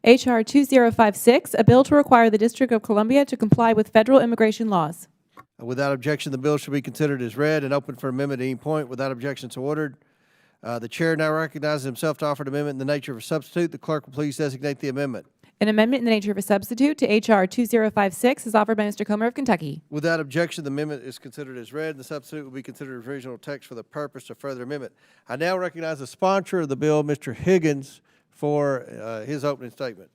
H.R. 2056, a bill to require the District of Columbia to comply with federal immigration laws. Without objection, the bill shall be considered as read and open for amendment at any point. Without objection, so ordered. The chair now recognizes himself to offer an amendment in the nature of a substitute. The clerk will please designate the amendment. An amendment in the nature of a substitute to H.R. 2056 is offered by Mr. Comer of Kentucky. Without objection, the amendment is considered as read, and the substitute will be considered as original text for the purpose of further amendment. I now recognize the sponsor of the bill, Mr. Higgins, for his opening statement.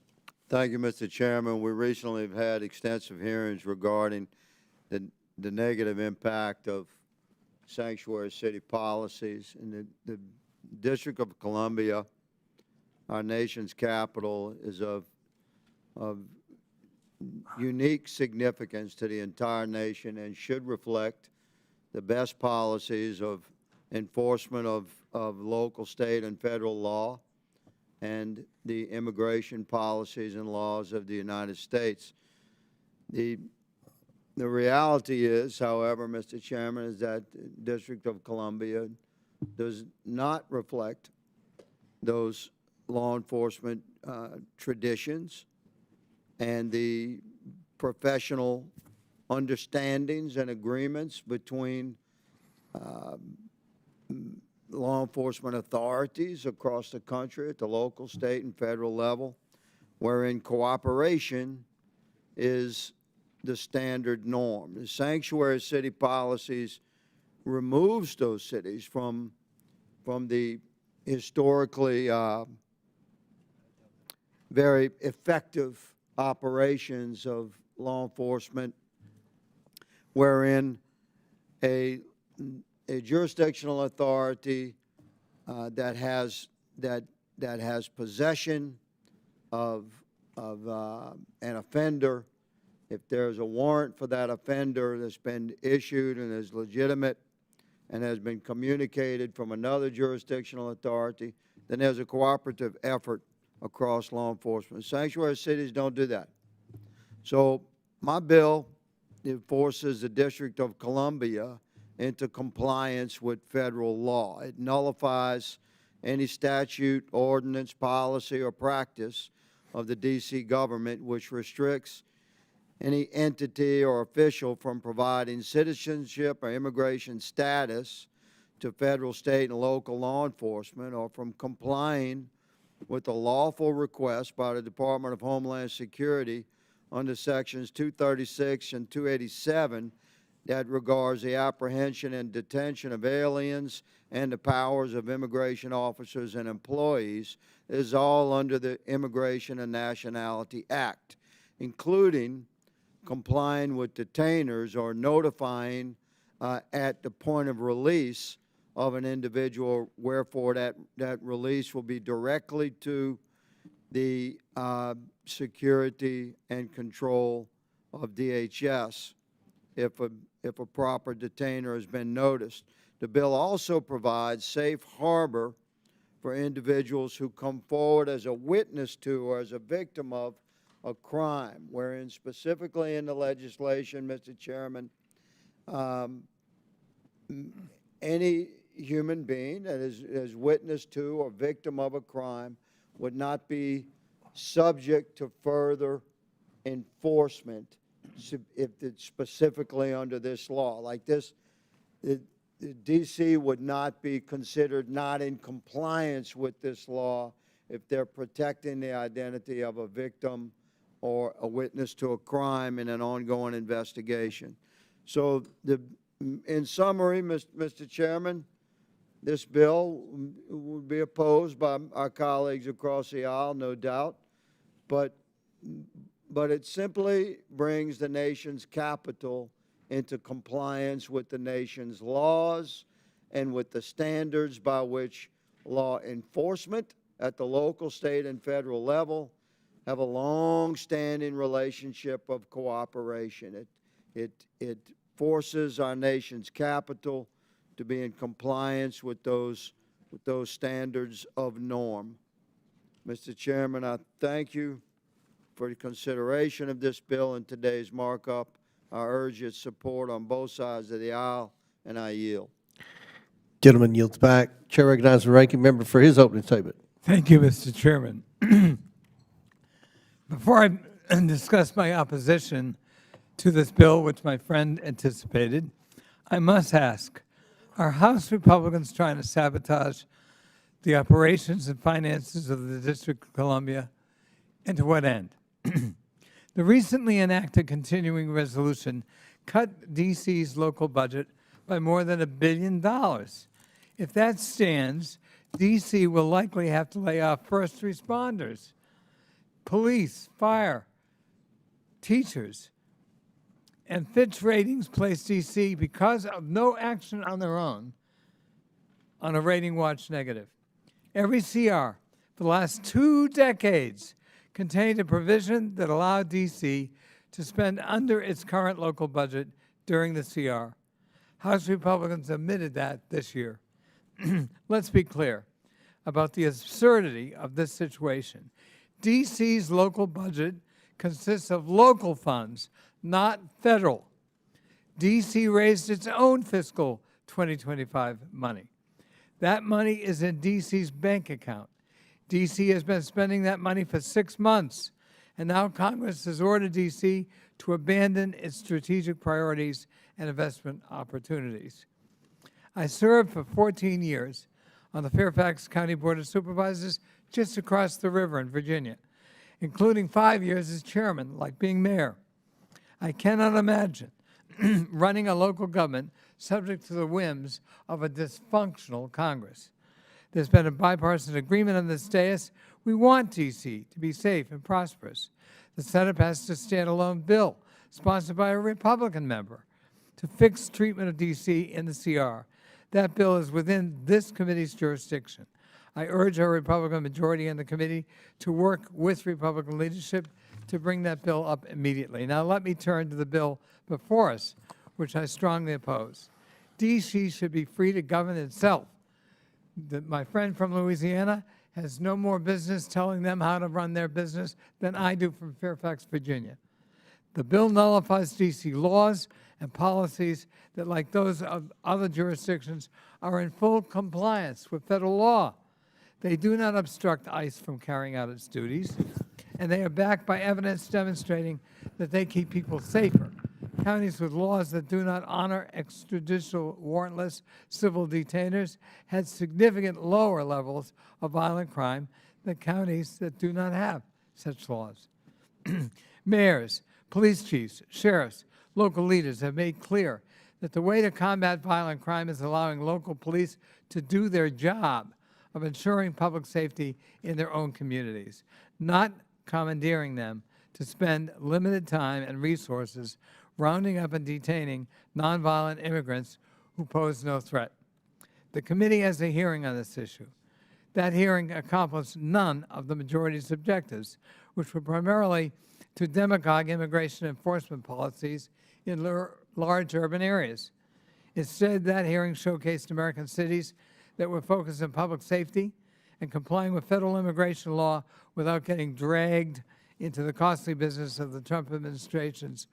Thank you, Mr. Chairman. We recently have had extensive hearings regarding the negative impact of sanctuary city policies. In the District of Columbia, our nation's capital, is of unique significance to the entire nation and should reflect the best policies of enforcement of local, state, and federal law and the immigration policies and laws of the United States. The reality is, however, Mr. Chairman, is that the District of Columbia does not reflect those law enforcement traditions and the professional understandings and agreements between law enforcement authorities across the country at the local, state, and federal level, wherein cooperation is the standard norm. The sanctuary city policies removes those cities from the historically very effective operations of law enforcement, wherein a jurisdictional authority that has possession of an offender, if there's a warrant for that offender that's been issued and is legitimate and has been communicated from another jurisdictional authority, then there's a cooperative effort across law enforcement. Sanctuary cities don't do that. So my bill forces the District of Columbia into compliance with federal law. It nullifies any statute, ordinance, policy, or practice of the D.C. government which restricts any entity or official from providing citizenship or immigration status to federal, state, and local law enforcement, or from complying with a lawful request by the Department of Homeland Security under Sections 236 and 287 that regards the apprehension and detention of aliens and the powers of immigration officers and employees, is all under the Immigration and Nationality Act, including complying with detainers or notifying at the point of release of an individual, wherefore that release will be directly to the security and control of DHS if a proper detainer has been noticed. The bill also provides safe harbor for individuals who come forward as a witness to or as a victim of a crime, wherein specifically in the legislation, Mr. Chairman, any human being that is witness to or victim of a crime would not be subject to further enforcement if it's specifically under this law. Like this, the D.C. would not be considered not in compliance with this law if they're protecting the identity of a victim or a witness to a crime in an ongoing investigation. So in summary, Mr. Chairman, this bill would be opposed by our colleagues across the aisle, no doubt, but it simply brings the nation's capital into compliance with the nation's laws and with the standards by which law enforcement at the local, state, and federal level have a long-standing relationship of cooperation. It forces our nation's capital to be in compliance with those standards of norm. Mr. Chairman, I thank you for the consideration of this bill in today's markup. I urge its support on both sides of the aisle, and I yield. Gentleman yields back. Chair recognizes the ranking member for his opening statement. Thank you, Mr. Chairman. Before I discuss my opposition to this bill, which my friend anticipated, I must ask, are House Republicans trying to sabotage the operations and finances of the District of Columbia, and to what end? The recently enacted continuing resolution cut D.C.'s local budget by more than $1 billion. If that stands, D.C. will likely have to lay off first responders, police, fire, teachers. And Fitch Ratings placed D.C., because of no action on their own, on a rating watch negative. Every CR for the last 2 decades contained a provision that allowed D.C. to spend under its current local budget during the CR. House Republicans omitted that this year. Let's be clear about the absurdity of this situation. D.C.'s local budget consists of local funds, not federal. D.C. raised its own fiscal 2025 money. That money is in D.C.'s bank account. D.C. has been spending that money for 6 months, and now Congress has ordered D.C. to abandon its strategic priorities and investment opportunities. I served for 14 years on the Fairfax County Board of Supervisors just across the river in Virginia, including 5 years as chairman, like being mayor. I cannot imagine running a local government subject to the whims of a dysfunctional Congress. There's been a bipartisan agreement on this dais. We want D.C. to be safe and prosperous. The Senate passed a standalone bill sponsored by a Republican member to fix treatment of D.C. in the CR. That bill is within this committee's jurisdiction. I urge our Republican majority in the committee to work with Republican leadership to bring that bill up immediately. Now let me turn to the bill before us, which I strongly oppose. D.C. should be free to govern itself. My friend from Louisiana has no more business telling them how to run their business than I do from Fairfax, Virginia. The bill nullifies D.C. laws and policies that, like those of other jurisdictions, are in full compliance with federal law. They do not obstruct ICE from carrying out its duties, and they are backed by evidence demonstrating that they keep people safer. Counties with laws that do not honor extrajudicial warrantless civil detainers had significant lower levels of violent crime than counties that do not have such laws. Mayors, police chiefs, sheriffs, local leaders have made clear that the way to combat violent crime is allowing local police to do their job of ensuring public safety in their own communities, not commandeering them to spend limited time and resources rounding up and detaining nonviolent immigrants who pose no threat. The committee has a hearing on this issue. That hearing accomplished none of the majority's objectives, which were primarily to demagogue immigration enforcement policies in large urban areas. Instead, that hearing showcased American cities that were focused on public safety and complying with federal immigration law without getting dragged into the costly business of the Trump administration's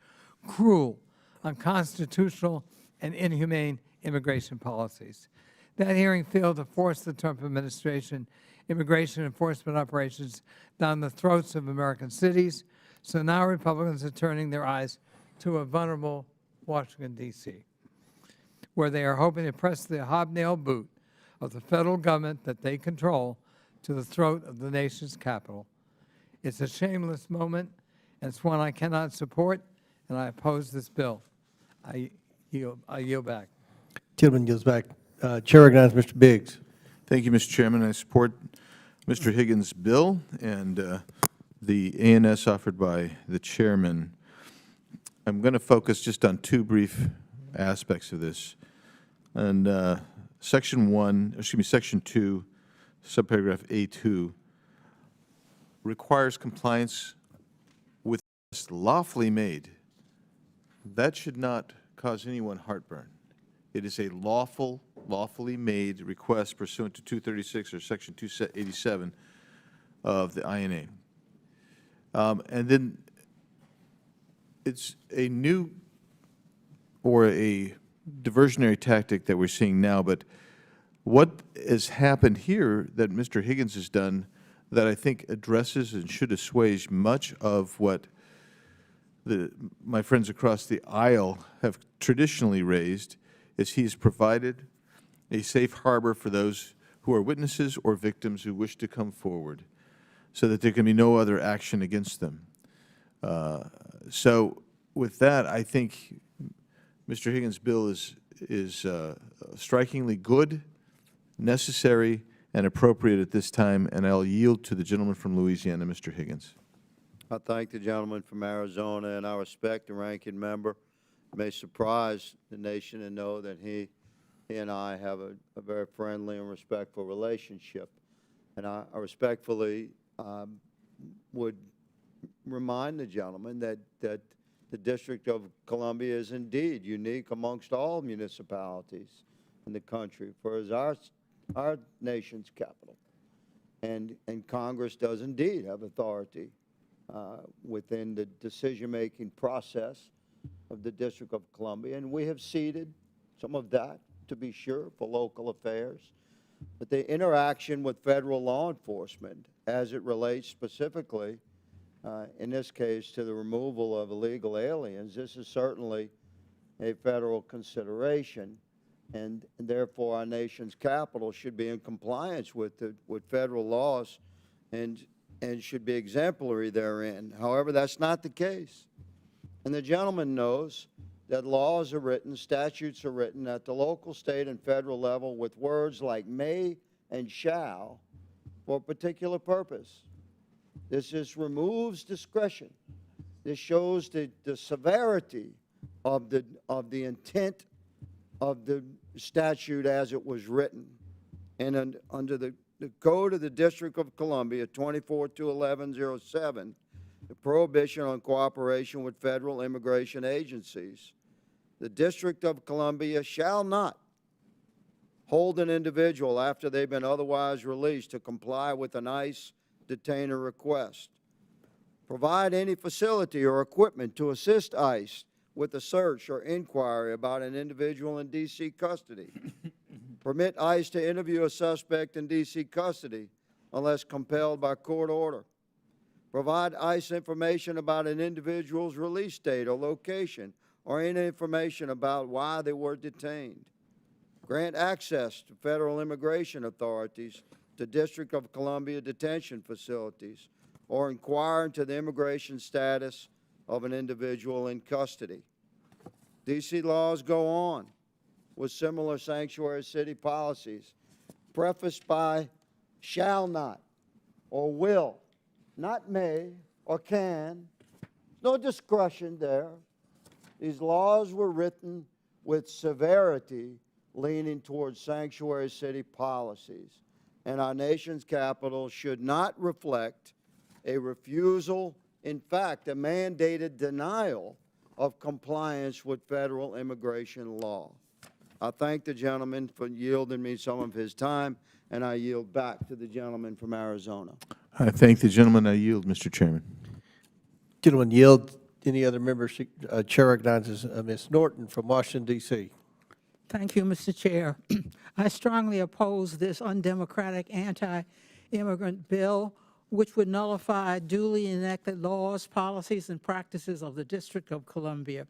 cruel, unconstitutional, and inhumane immigration policies. That hearing failed to force the Trump administration immigration enforcement operations down the throats of American cities, so now Republicans are turning their eyes to a vulnerable Washington, D.C., where they are hoping to press the hobnail boot of the federal government that they control to the throat of the nation's capital. It's a shameless moment, and it's one I cannot support, and I oppose this bill. I yield back. Tillman yields back. Chair recognizes Mr. Biggs. Thank you, Mr. Chairman. I support Mr. Higgins' bill and the ANS offered by the chairman. I'm going to focus just on 2 brief aspects of this. And Section 2, subparagraph A2, requires compliance with lawfully made. That should not cause anyone heartburn. It is a lawfully made request pursuant to 236 or Section 287 of the INA. And then it's a new or a diversionary tactic that we're seeing now, but what has happened here that Mr. Higgins has done that I think addresses and should assuage much of what my friends across the aisle have traditionally raised, is he's provided a safe harbor for those who are witnesses or victims who wish to come forward, so that there can be no other action against them. So with that, I think Mr. Higgins' bill is strikingly good, necessary, and appropriate at this time, and I'll yield to the gentleman from Louisiana, Mr. Higgins. I thank the gentleman from Arizona, and I respect the ranking member. It may surprise the nation to know that he and I have a very friendly and respectful relationship. And I respectfully would remind the gentleman that the District of Columbia is indeed unique amongst all municipalities in the country, for it is our nation's capital. And Congress does indeed have authority within the decision-making process of the District of Columbia, and we have ceded some of that, to be sure, for local affairs. But the interaction with federal law enforcement, as it relates specifically, in this case, to the removal of illegal aliens, this is certainly a federal consideration, and therefore our nation's capital should be in compliance with federal laws and should be exemplary therein. However, that's not the case. And the gentleman knows that laws are written, statutes are written at the local, state, and federal level with words like may and shall for a particular purpose. This just removes discretion. This shows the severity of the intent of the statute as it was written. And under the Code of the District of Columbia, 24-1107, the prohibition on cooperation with federal immigration agencies, the District of Columbia shall not hold an individual after they've been otherwise released to comply with an ICE detainer request, provide any facility or equipment to assist ICE with a search or inquiry about an individual in D.C. custody, permit ICE to interview a suspect in D.C. custody unless compelled by court order, provide ICE information about an individual's release date or location or any information about why they were detained, grant access to federal immigration authorities to District of Columbia detention facilities, or inquire into the immigration status of an individual in custody. D.C. laws go on with similar sanctuary city policies, prefaced by shall not or will, not may or can. No discretion there. These laws were written with severity leaning towards sanctuary city policies, and our nation's capital should not reflect a refusal, in fact, a mandated denial of compliance with federal immigration law. I thank the gentleman for yielding me some of his time, and I yield back to the gentleman from Arizona. I thank the gentleman. I yield, Mr. Chairman. Gentleman yield. Any other members? Chair recognizes Ms. Norton from Washington, D.C. Thank you, Mr. Chair. I strongly oppose this undemocratic anti-immigrant bill, which would nullify duly enacted laws, policies, and practices of the District of Columbia.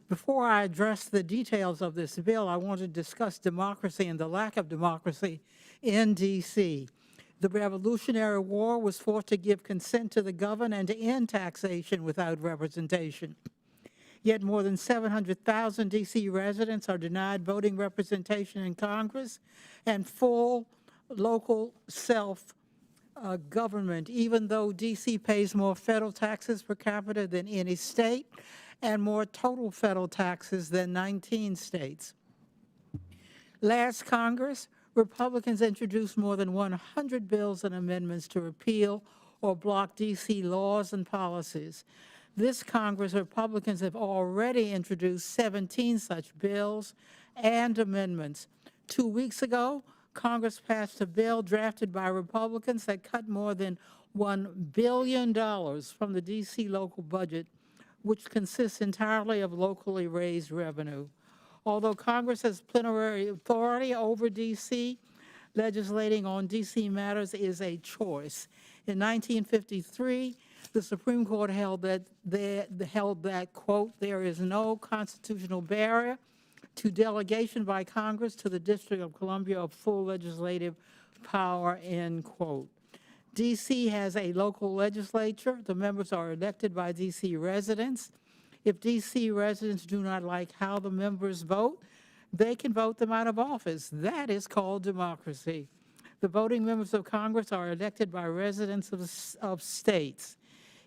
Before I address the details of this bill, I want to discuss democracy and the lack of democracy in D.C. The Revolutionary War was fought to give consent to the governed and to end taxation without representation. Yet more than 700,000 D.C. residents are denied voting representation in Congress and full local self-government, even though D.C. pays more federal taxes per capita than any state and more total federal taxes than 19 states. Last Congress, Republicans introduced more than 100 bills and amendments to repeal or block D.C. laws and policies. This Congress, Republicans have already introduced 17 such bills and amendments. 2 weeks ago, Congress passed a bill drafted by Republicans that cut more than $1 billion from the D.C. local budget, which consists entirely of locally raised revenue. Although Congress has plenary authority over D.C., legislating on D.C. matters is a choice, In 1953, the Supreme Court held that, quote, "There is no constitutional barrier to delegation by Congress to the District of Columbia of full legislative power," end quote. D.C. has a local legislature. The members are elected by D.C. residents. If D.C. residents do not like how the members vote, they can vote them out of office. That is called democracy. The voting members of Congress are elected by residents of states.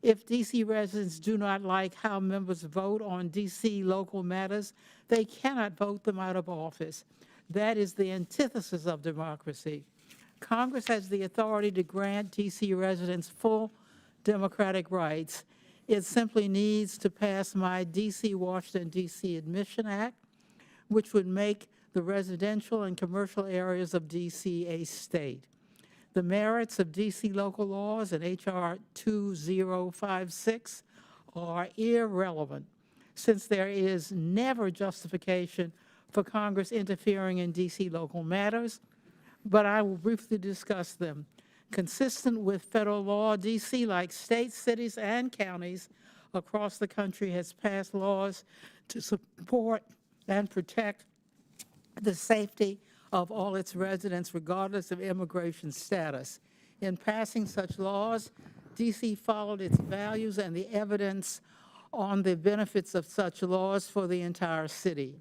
If D.C. residents do not like how members vote on D.C. local matters, they cannot vote them out of office. That is the antithesis of democracy. Congress has the authority to grant D.C. residents full democratic rights. It simply needs to pass my D.C. Washington, D.C. Admission Act, which would make the residential and commercial areas of D.C. a state. The merits of D.C. local laws and H.R. 2056 are irrelevant, since there is never justification for Congress interfering in D.C. local matters, but I will briefly discuss them. Consistent with federal law, D.C., like states, cities, and counties across the country, has passed laws to support and protect the safety of all its residents, regardless of immigration status. In passing such laws, D.C. followed its values and the evidence on the benefits of such laws for the entire city.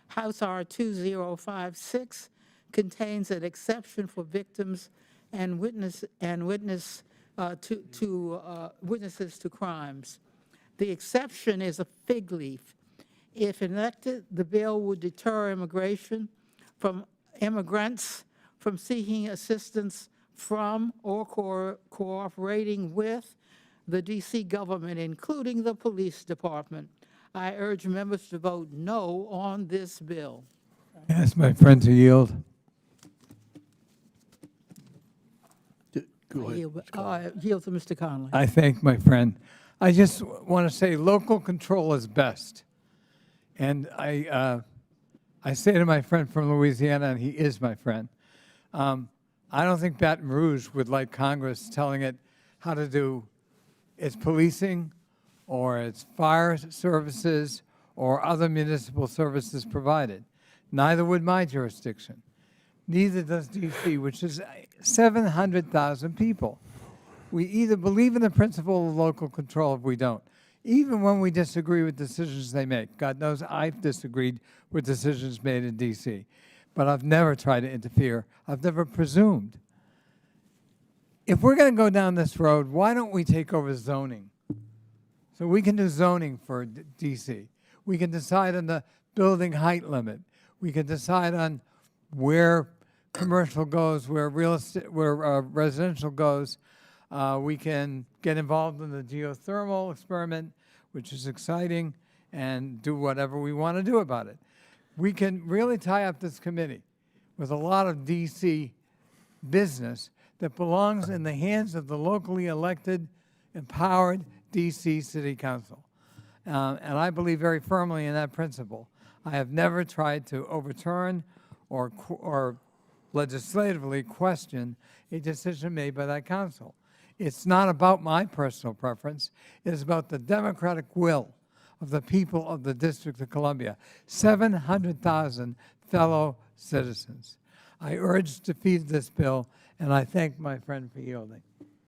House R. 2056 contains an exception for victims and witnesses to crimes. The exception is a fig leaf. If enacted, the bill would deter immigrants from seeking assistance from or cooperating with the D.C. government, including the police department. I urge members to vote no on this bill. Ask my friend to yield. Go ahead. Yield to Mr. Conley. I thank my friend. I just want to say local control is best. And I say to my friend from Louisiana, and he is my friend, I don't think Baton Rouge would like Congress telling it how to do its policing or its fire services or other municipal services provided. Neither would my jurisdiction. Neither does D.C., which is 700,000 people. We either believe in the principle of local control or we don't, even when we disagree with decisions they make. God knows I've disagreed with decisions made in D.C., but I've never tried to interfere. I've never presumed. If we're going to go down this road, why don't we take over zoning? So we can do zoning for D.C. We can decide on the building height limit. We can decide on where commercial goes, where real estate, where residential goes. We can get involved in the geothermal experiment, which is exciting, and do whatever we want to do about it. We can really tie up this committee with a lot of D.C. business that belongs in the hands of the locally elected, empowered D.C. City Council. And I believe very firmly in that principle. I have never tried to overturn or legislatively question a decision made by that council. It's not about my personal preference. It is about the democratic will of the people of the District of Columbia, 700,000 fellow citizens. I urge defeat of this bill, and I thank my friend for yielding.